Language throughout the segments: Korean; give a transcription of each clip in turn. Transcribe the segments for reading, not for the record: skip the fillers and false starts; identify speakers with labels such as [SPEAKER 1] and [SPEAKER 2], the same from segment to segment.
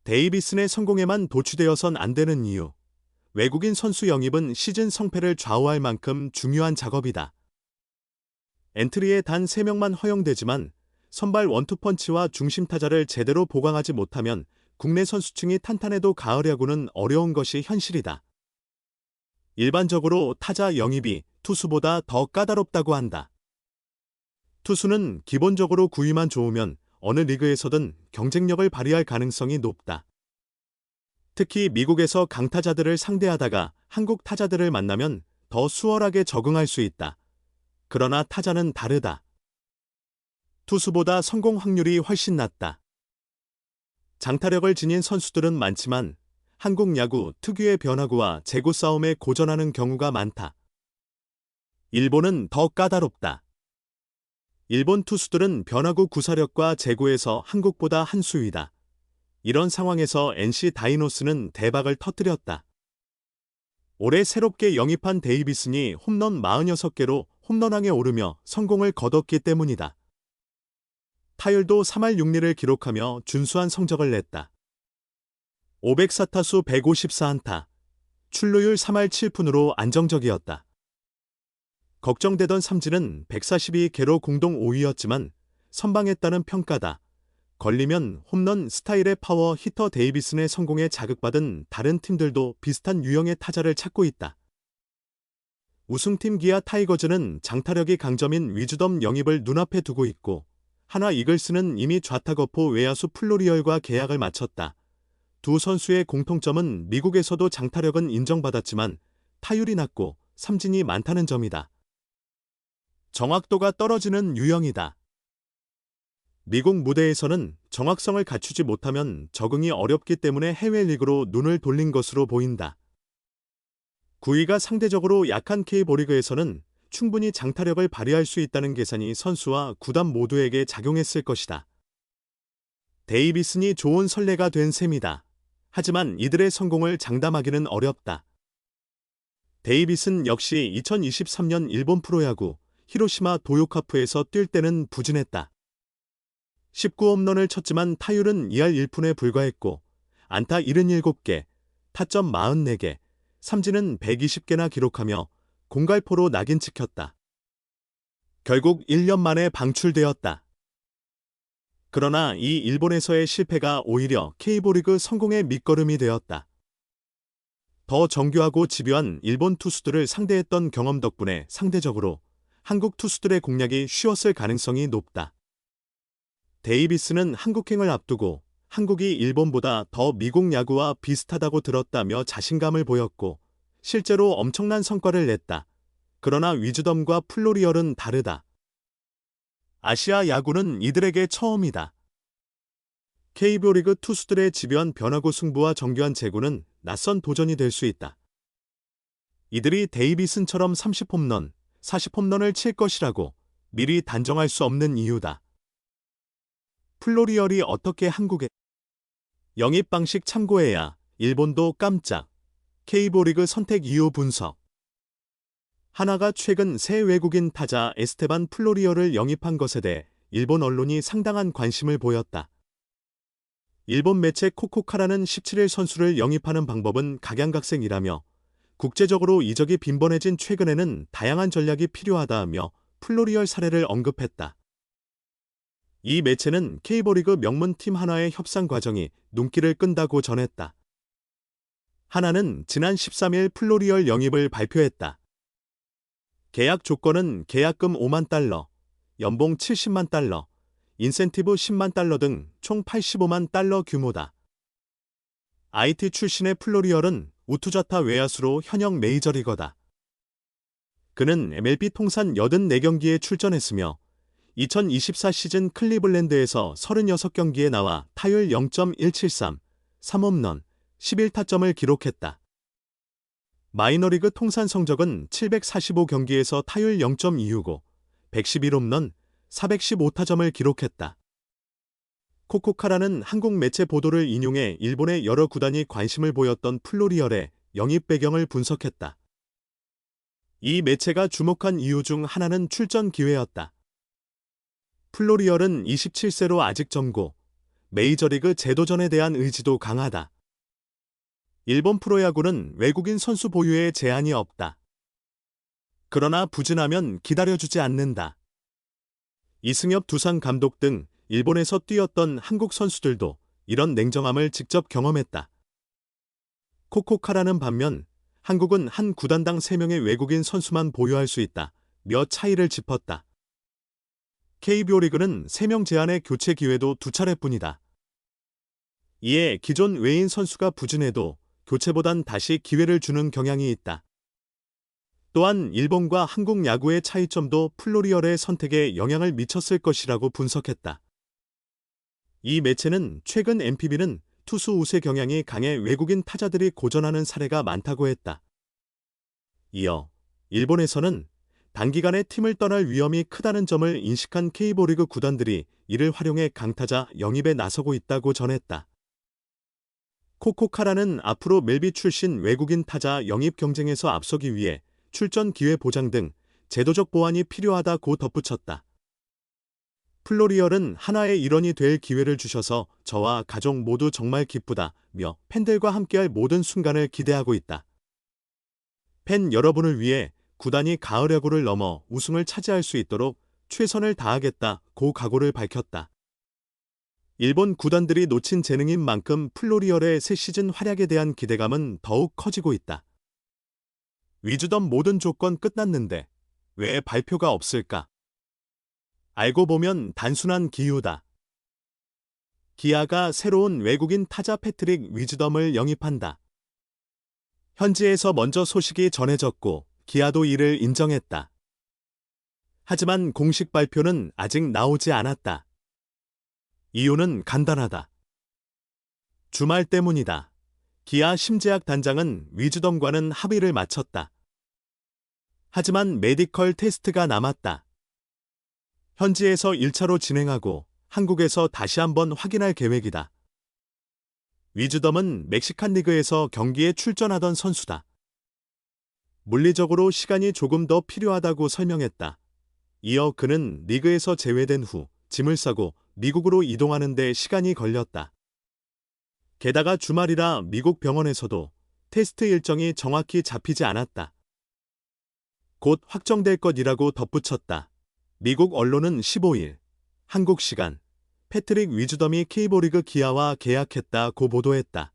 [SPEAKER 1] 데이비슨의 성공에만 도취되어선 안 되는 이유. 외국인 선수 영입은 시즌 성패를 좌우할 만큼 중요한 작업이다. 엔트리에 단 3명만 허용되지만 선발 원투펀치와 중심 타자를 제대로 보강하지 못하면 국내 선수층이 탄탄해도 가을 야구는 어려운 것이 현실이다. 일반적으로 타자 영입이 투수보다 더 까다롭다고 한다. 투수는 기본적으로 구위만 좋으면 어느 리그에서든 경쟁력을 발휘할 가능성이 높다. 특히 미국에서 강타자들을 상대하다가 한국 타자들을 만나면 더 수월하게 적응할 수 있다. 그러나 타자는 다르다. 투수보다 성공 확률이 훨씬 낮다. 장타력을 지닌 선수들은 많지만 한국 야구 특유의 변화구와 제구 싸움에 고전하는 경우가 많다. 일본은 더 까다롭다. 일본 투수들은 변화구 구사력과 제구에서 한국보다 한 수위다. 이런 상황에서 NC 다이노스는 대박을 터뜨렸다. 올해 새롭게 영입한 데이비슨이 홈런 46개로 홈런왕에 오르며 성공을 거뒀기 때문이다. 타율도 3할 6리를 기록하며 준수한 성적을 냈다. 504타수 154안타, 출루율 3할 7푼으로 안정적이었다. 걱정되던 삼진은 142개로 공동 5위였지만 선방했다는 평가다. 걸리면 홈런 스타일의 파워 히터 데이비슨의 성공에 자극받은 다른 팀들도 비슷한 유형의 타자를 찾고 있다. 우승팀 기아 타이거즈는 장타력이 강점인 위즈덤 영입을 눈앞에 두고 있고 하나 이글스는 이미 좌타거포 외야수 플로리얼과 계약을 마쳤다. 두 선수의 공통점은 미국에서도 장타력은 인정받았지만 타율이 낮고 삼진이 많다는 점이다. 정확도가 떨어지는 유형이다. 미국 무대에서는 정확성을 갖추지 못하면 적응이 어렵기 때문에 해외 리그로 눈을 돌린 것으로 보인다. 구위가 상대적으로 약한 K리그에서는 충분히 장타력을 발휘할 수 있다는 계산이 선수와 구단 모두에게 작용했을 것이다. 데이비슨이 좋은 선례가 된 셈이다. 하지만 이들의 성공을 장담하기는 어렵다. 데이비슨 역시 2023년 일본 프로야구 히로시마 도요카프에서 뛸 때는 부진했다. 19홈런을 쳤지만 타율은 2할 1푼에 불과했고 안타 77개, 타점 44개, 삼진은 120개나 기록하며 공갈포로 낙인 찍혔다. 결국 1년 만에 방출되었다. 그러나 이 일본에서의 실패가 오히려 K리그 성공의 밑거름이 되었다. 더 정교하고 집요한 일본 투수들을 상대했던 경험 덕분에 상대적으로 한국 투수들의 공략이 쉬웠을 가능성이 높다. 데이비스는 한국행을 앞두고 한국이 일본보다 더 미국 야구와 비슷하다고 들었다며 자신감을 보였고 실제로 엄청난 성과를 냈다. 그러나 위즈덤과 플로리얼은 다르다. 아시아 야구는 이들에게 처음이다. KBO 리그 투수들의 집요한 변화구 승부와 정교한 제구는 낯선 도전이 될 수 있다. 이들이 데이비슨처럼 30홈런, 40홈런을 칠 것이라고 미리 단정할 수 없는 이유다. 플로리얼이 어떻게 한국에 영입 방식 참고해야 일본도 깜짝. KBO 리그 선택 이유 분석. 하나가 최근 새 외국인 타자 에스테반 플로리얼을 영입한 것에 대해 일본 언론이 상당한 관심을 보였다. 일본 매체 코코카라는 17일 선수를 영입하는 방법은 각양각색이라며 국제적으로 이적이 빈번해진 최근에는 다양한 전략이 필요하다며 플로리얼 사례를 언급했다. 이 매체는 KBO 리그 명문팀 하나의 협상 과정이 눈길을 끈다고 전했다. 하나는 지난 13일 플로리얼 영입을 발표했다. 계약 조건은 계약금 5만 달러, 연봉 70만 달러, 인센티브 10만 달러 등 총 85만 달러 규모다. IT 출신의 플로리얼은 우투자타 외야수로 현역 메이저리거다. 그는 MLB 통산 84경기에 출전했으며 2024 시즌 클리블랜드에서 36경기에 나와 타율 0.173, 3홈런, 11타점을 기록했다. 마이너리그 통산 성적은 745경기에서 타율 0.265, 111홈런, 415타점을 기록했다. 코코카라는 한국 매체 보도를 인용해 일본의 여러 구단이 관심을 보였던 플로리얼의 영입 배경을 분석했다. 이 매체가 주목한 이유 중 하나는 출전 기회였다. 플로리얼은 27세로 아직 젊고 메이저리그 재도전에 대한 의지도 강하다. 일본 프로야구는 외국인 선수 보유에 제한이 없다. 그러나 부진하면 기다려주지 않는다. 이승엽 두산 감독 등 일본에서 뛰었던 한국 선수들도 이런 냉정함을 직접 경험했다. 코코카라는 반면 한국은 한 구단당 3명의 외국인 선수만 보유할 수 있다. 며 차이를 짚었다. KBO 리그는 3명 제한의 교체 기회도 2차례뿐이다. 이에 기존 외인 선수가 부진해도 교체보단 다시 기회를 주는 경향이 있다. 또한 일본과 한국 야구의 차이점도 플로리얼의 선택에 영향을 미쳤을 것이라고 분석했다. 이 매체는 최근 NPB는 투수 우세 경향이 강해 외국인 타자들이 고전하는 사례가 많다고 했다. 이어 일본에서는 단기간에 팀을 떠날 위험이 크다는 점을 인식한 KBO 리그 구단들이 이를 활용해 강타자 영입에 나서고 있다고 전했다. 코코카라는 앞으로 멜비 출신 외국인 타자 영입 경쟁에서 앞서기 위해 출전 기회 보장 등 제도적 보완이 필요하다고 덧붙였다. 플로리얼은 하나의 일원이 될 기회를 주셔서 저와 가족 모두 정말 기쁘다며 팬들과 함께할 모든 순간을 기대하고 있다. 팬 여러분을 위해 구단이 가을 야구를 넘어 우승을 차지할 수 있도록 최선을 다하겠다고 각오를 밝혔다. 일본 구단들이 놓친 재능인 만큼 플로리얼의 새 시즌 활약에 대한 기대감은 더욱 커지고 있다. 위주던 모든 조건 끝났는데 왜 발표가 없을까? 알고 보면 단순한 기우다. 기아가 새로운 외국인 타자 패트릭 위즈덤을 영입한다. 현지에서 먼저 소식이 전해졌고 기아도 이를 인정했다. 하지만 공식 발표는 아직 나오지 않았다. 이유는 간단하다. 주말 때문이다. 기아 심재학 단장은 위즈덤과는 합의를 마쳤다. 하지만 메디컬 테스트가 남았다. 현지에서 1차로 진행하고 한국에서 다시 한번 확인할 계획이다. 위즈덤은 멕시칸 리그에서 경기에 출전하던 선수다. 물리적으로 시간이 조금 더 필요하다고 설명했다. 이어 그는 리그에서 제외된 후 짐을 싸고 미국으로 이동하는 데 시간이 걸렸다. 게다가 주말이라 미국 병원에서도 테스트 일정이 정확히 잡히지 않았다. 곧 확정될 것이라고 덧붙였다. 미국 언론은 15일 한국 시간 패트릭 위즈덤이 KBO 리그 기아와 계약했다고 보도했다.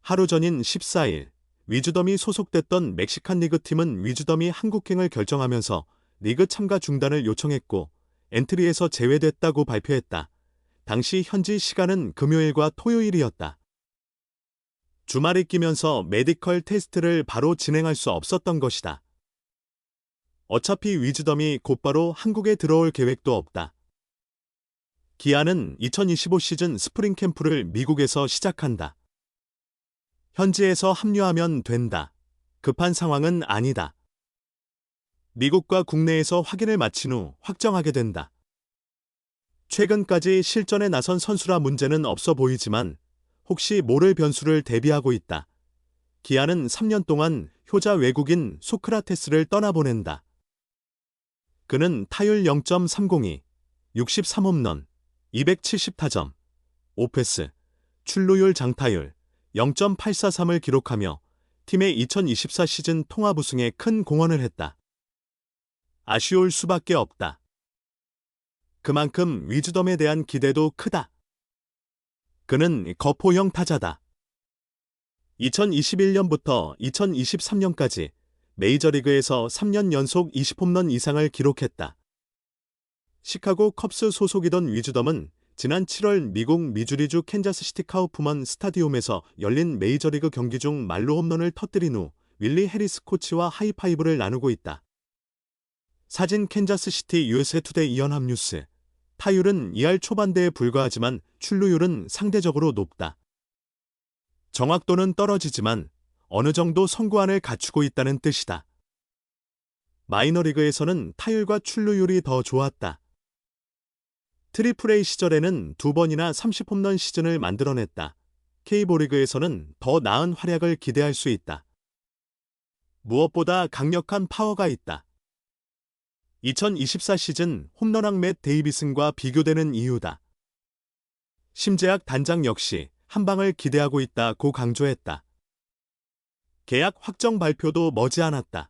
[SPEAKER 1] 하루 전인 14일 위즈덤이 소속됐던 멕시칸 리그 팀은 위즈덤이 한국행을 결정하면서 리그 참가 중단을 요청했고 엔트리에서 제외됐다고 발표했다. 당시 현지 시간은 금요일과 토요일이었다. 주말이 끼면서 메디컬 테스트를 바로 진행할 수 없었던 것이다. 어차피 위즈덤이 곧바로 한국에 들어올 계획도 없다. 기아는 2025 시즌 스프링 캠프를 미국에서 시작한다. 현지에서 합류하면 된다. 급한 상황은 아니다. 미국과 국내에서 확인을 마친 후 확정하게 된다. 최근까지 실전에 나선 선수라 문제는 없어 보이지만 혹시 모를 변수를 대비하고 있다. 기아는 3년 동안 효자 외국인 소크라테스를 떠나보낸다. 그는 타율 0.302, 63홈런, 270타점, 5패스, 출루율 장타율 0.843을 기록하며 팀의 2024 시즌 통합 우승에 큰 공헌을 했다. 아쉬울 수밖에 없다. 그만큼 위즈덤에 대한 기대도 크다. 그는 거포형 타자다. 2021년부터 2023년까지 메이저리그에서 3년 연속 20홈런 이상을 기록했다. 시카고 컵스 소속이던 위즈덤은 지난 7월 미국 미주리주 캔자스시티 카우프먼 스타디움에서 열린 메이저리그 경기 중 말로 홈런을 터뜨린 후 윌리 해리스 코치와 하이파이브를 나누고 있다. 사진 캔자스시티 USA 투데이 연합뉴스. 타율은 2할 초반대에 불과하지만 출루율은 상대적으로 높다. 정확도는 떨어지지만 어느 정도 선구안을 갖추고 있다는 뜻이다. 마이너리그에서는 타율과 출루율이 더 좋았다. 트리플 A 시절에는 2번이나 30홈런 시즌을 만들어냈다. KBO 리그에서는 더 나은 활약을 기대할 수 있다. 무엇보다 강력한 파워가 있다. 2024 시즌 홈런왕 맷 데이비슨과 비교되는 이유다. 심재학 단장 역시 한 방을 기대하고 있다고 강조했다. 계약 확정 발표도 머지않았다.